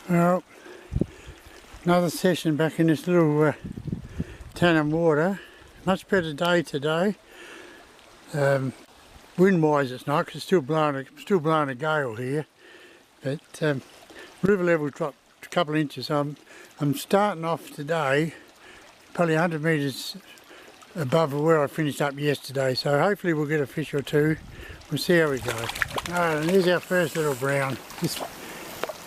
Well, another session back in this little tannin water. Much better day today. Wind-wise it's not, because it's still blowing a gale here. But river level dropped a couple of inches. I'm starting off today probably 100 metres above where I finished up yesterday. So hopefully we'll get a fish or two. We'll see how we go. Alright, and here's our first little brown. Just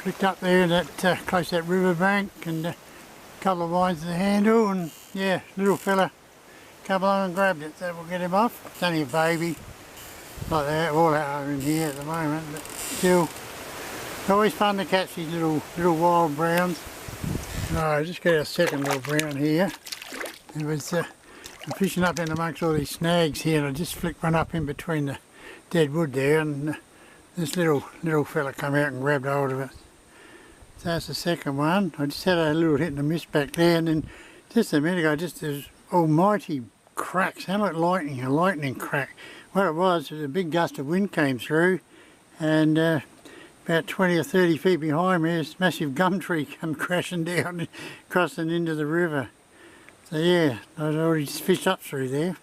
flicked up there that close to that river bank, and a couple of lines to the handle, and yeah, little fella come along and grabbed it, so we'll get him off. It's only a baby, like that, all out in here at the moment, but still, it's always fun to catch these little wild browns. Alright, just got our second little brown here. It was I'm fishing up in amongst all these snags here, and I just flicked one up in between the dead wood there, and this little fella come out and grabbed hold of it. So that's the second one. I just had a little hit and a miss back there, and then just a minute ago, just this almighty crack, sounded like a lightning crack. What it was a big gust of wind came through, and about 20 or 30 feet behind me, this massive gum tree come crashing down, crossing into the river. So yeah, I'd already fished up through there.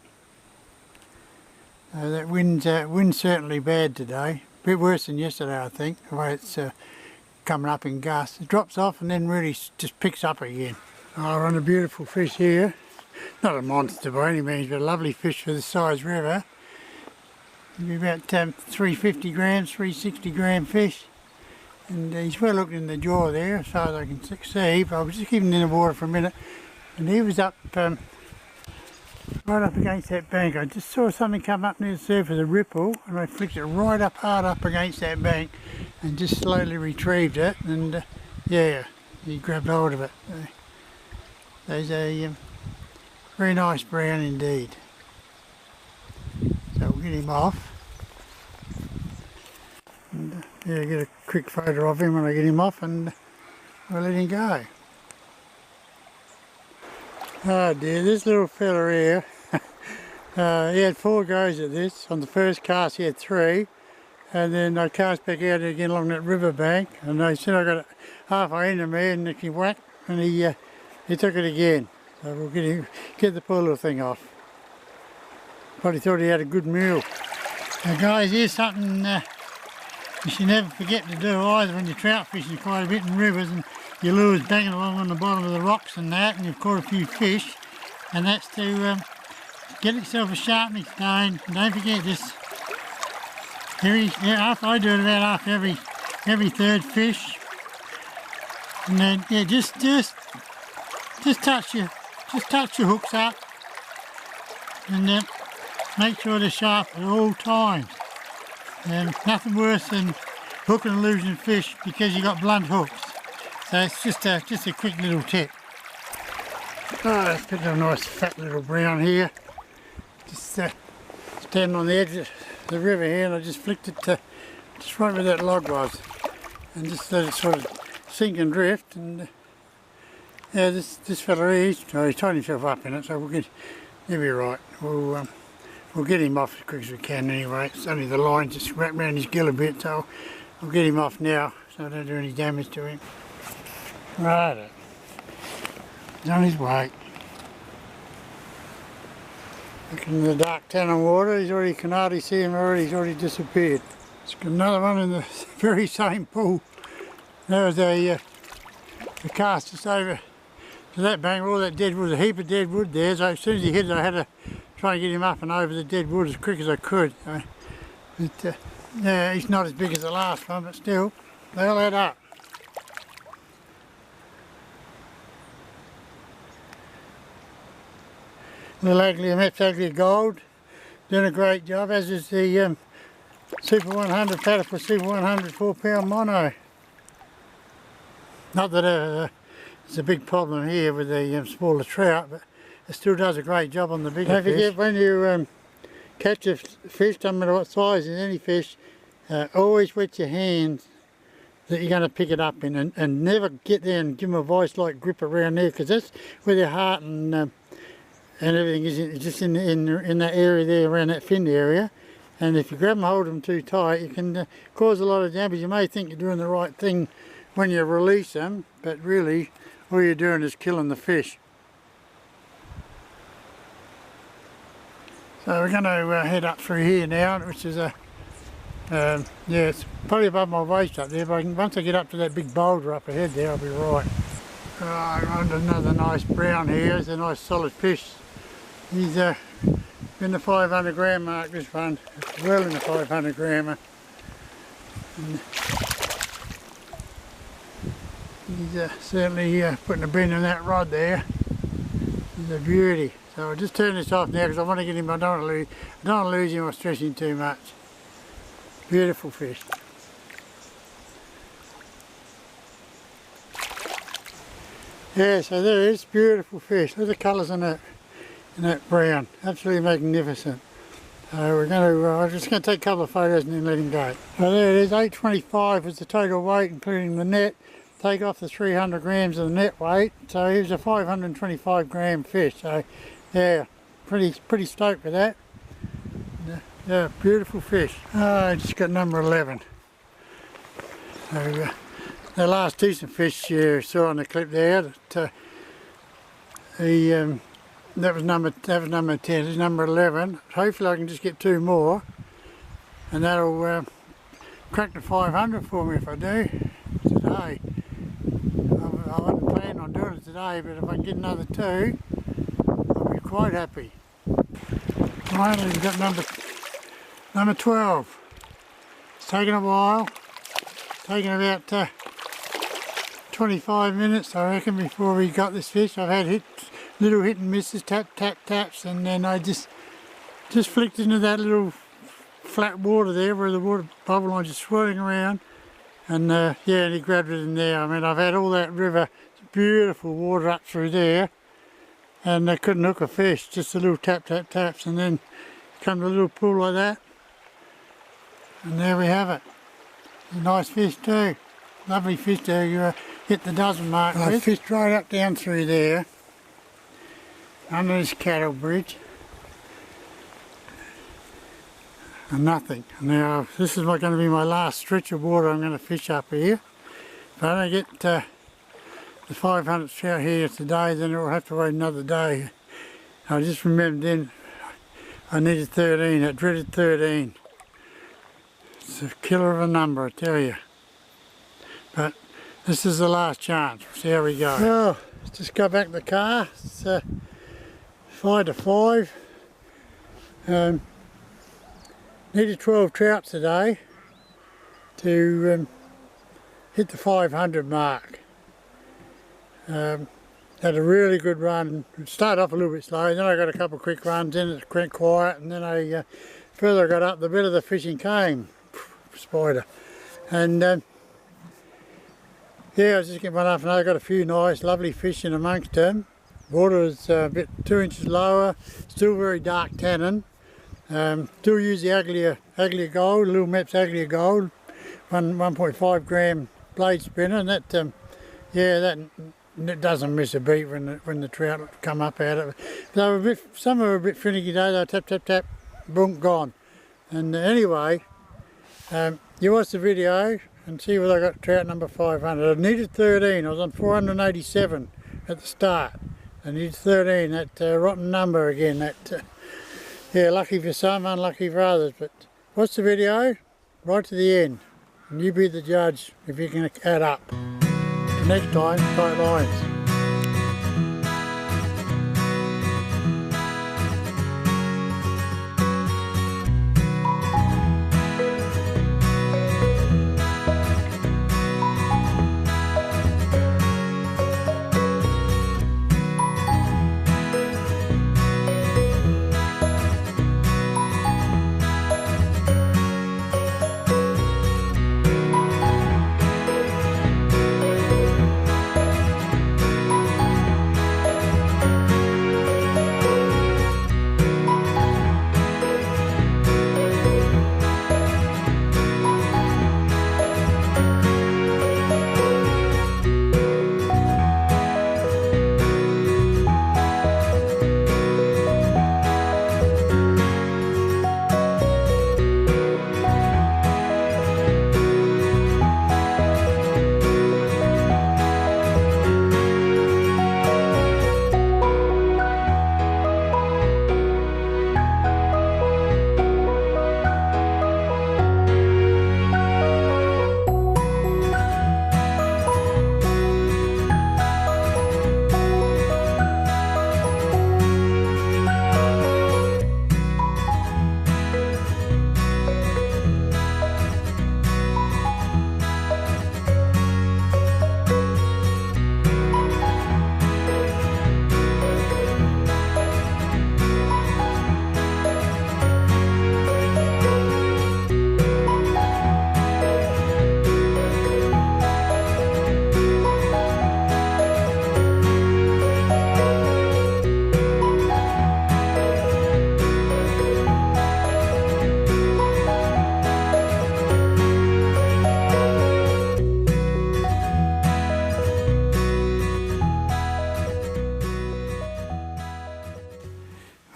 That wind's certainly bad today. A bit worse than yesterday, I think, the way it's coming up in gusts. It drops off and then really just picks up again. I'll run a beautiful fish here. Not a monster by any means, but a lovely fish for the size river. Maybe about 350 grams, 360 gram fish. And he's well hooked in the jaw there, as far as I can see. But I was just keeping him in the water for a minute. And he was up, right up against that bank. I just saw something come up near the surface, a ripple, and I flicked it right up, hard up against that bank, and just slowly retrieved it, and yeah, he grabbed hold of it. There's a very nice brown indeed. So we'll get him off, and yeah, get a quick photo of him when I get him off, and we'll let him go. Oh dear, this little fella here, he had 4 goes at this. On the first cast he had 3, and then I cast back out again along that river bank, and I said I got it halfway into me, and he whacked, and he took it again. So we'll get the poor little thing off. Probably thought he had a good meal. Now guys, here's something you should never forget to do either when you're trout fishing quite a bit in rivers, and your lure's banging along on the bottom of the rocks and that, and you've caught a few fish, and that's to get yourself a sharpening stone. And don't forget this. I do it about after every third fish, and then yeah, just touch your hooks up, and make sure they're sharp at all times. Nothing worse than hooking and losing fish because you got blunt hooks. So it's just a quick little tip. Oh, let's pick a nice fat little brown here. Just standing on the edge of the river here, and I just flicked it just right where that log was, and just let it sort of sink and drift. And yeah, this fella here, he's tied himself up in it, so he'll be right. We'll get him off as quick as we can anyway. It's only the line just wrapped around his gill a bit, so I'll get him off now so I don't do any damage to him. Right, he's on his way. Look in the dark tannin water, you can hardly see him already, he's already disappeared. It's got another one in the very same pool. There was a cast just over to that bank, all that dead wood, a heap of dead wood there, so as soon as he hit it I had to try and get him up and over the dead wood as quick as I could. But yeah, he's not as big as the last one, but still, they all add up. Little Aglia, Mepps Aglia Gold, doing a great job, as is the Super 100, Platypus Super 100 4-pound mono. Not that it's a big problem here with the smaller trout, but it still does a great job on the bigger fish. Don't forget, when you catch a fish, no matter what size, in any fish, always wet your hands that you're going to pick it up in, and never get there and give them a vice-like grip around there, because that's where their heart and everything is just in that area there, around that fin area. And if you grab them, hold them too tight, you can cause a lot of damage. You may think you're doing the right thing when you release them, but really all you're doing is killing the fish. So we're going to head up through here now, which is a, yeah, it's probably above my waist up there, but once I get up to that big boulder up ahead there, I'll be right. Right, another nice brown here. It's a nice solid fish. He's in the 500 gram mark, this one. It's well in the 500 grammer. He's certainly putting a bend in that rod there. He's a beauty. So I'll just turn this off now because I want to get him. I don't want to lose him or stress him too much. Beautiful fish. Yeah, so there it is, beautiful fish. Look at the colours in that brown. Absolutely magnificent. So we're going to, I'm just going to take a couple of photos and then let him go. So there it is, 825 was the total weight including the net. Take off the 300 grams of the net weight. So he was a 525 gram fish. So yeah, pretty stoked with that. Yeah, beautiful fish. I just got number 11. So the last decent fish you saw on the clip there, that was number 10. This is number 11. Hopefully I can just get 2 more, and that'll crack the 500 for me if I do today. I wasn't planning on doing it today, but if I can get another 2, I'll be quite happy. Finally, we've got number 12. It's taken a while. It's taken about 25 minutes, I reckon, before we got this fish. I've had little hit and misses, tap, tap, taps, and then I just flicked into that little flat water there where the water bubble line just swirling around, and yeah, and he grabbed it in there. I mean, I've had all that river, beautiful water up through there, and I couldn't hook a fish, just a little tap, tap, taps, and then come to a little pool like that, and there we have it. A nice fish too, lovely fish to hit the dozen mark. I fished right up down through there, under this cattle bridge, and nothing. Now this is going to be my last stretch of water I'm going to fish up here. If I don't get the 500 trout here today, then it will have to wait another day. I just remembered then I needed 13, that dreaded 13. It's a killer of a number, I tell you. But this is the last chance. We'll see how we go. Well, let's just go back to the car. It's 5 to 5. Needed 12 trout today to hit the 500 mark. Had a really good run. It started off a little bit slow, then I got a couple of quick runs, then it went quiet, and then I further I got up, the better the fishing came. Spider. And yeah, I was just getting one up and I got a few nice lovely fish in amongst them. Water was a bit 2 inches lower, still very dark tannin. Still use the Aglia Gold, little Mepps Aglia Gold, 1.5 gram blade spinner, and that yeah, that doesn't miss a beat when the trout come up out of it. Some are a bit finicky though. They tap tap tap, boom, gone. And anyway, you watch the video and see whether I got trout number 500. I needed 13. I was on 487 at the start. I needed 13. That rotten number again. That yeah, lucky for some, unlucky for others. But watch the video right to the end, and you be the judge if you can add up. Next time, tight lines.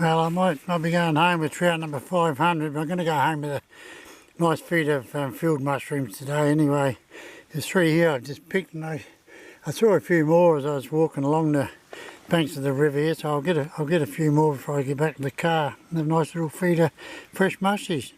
Well, I might not be going home with trout number 500, but I'm going to go home with a nice feed of field mushrooms today anyway. There's 3 here I just picked, and I saw a few more as I was walking along the banks of the river here, so I'll get a few more before I get back to the car. And a nice little feed of fresh mushies.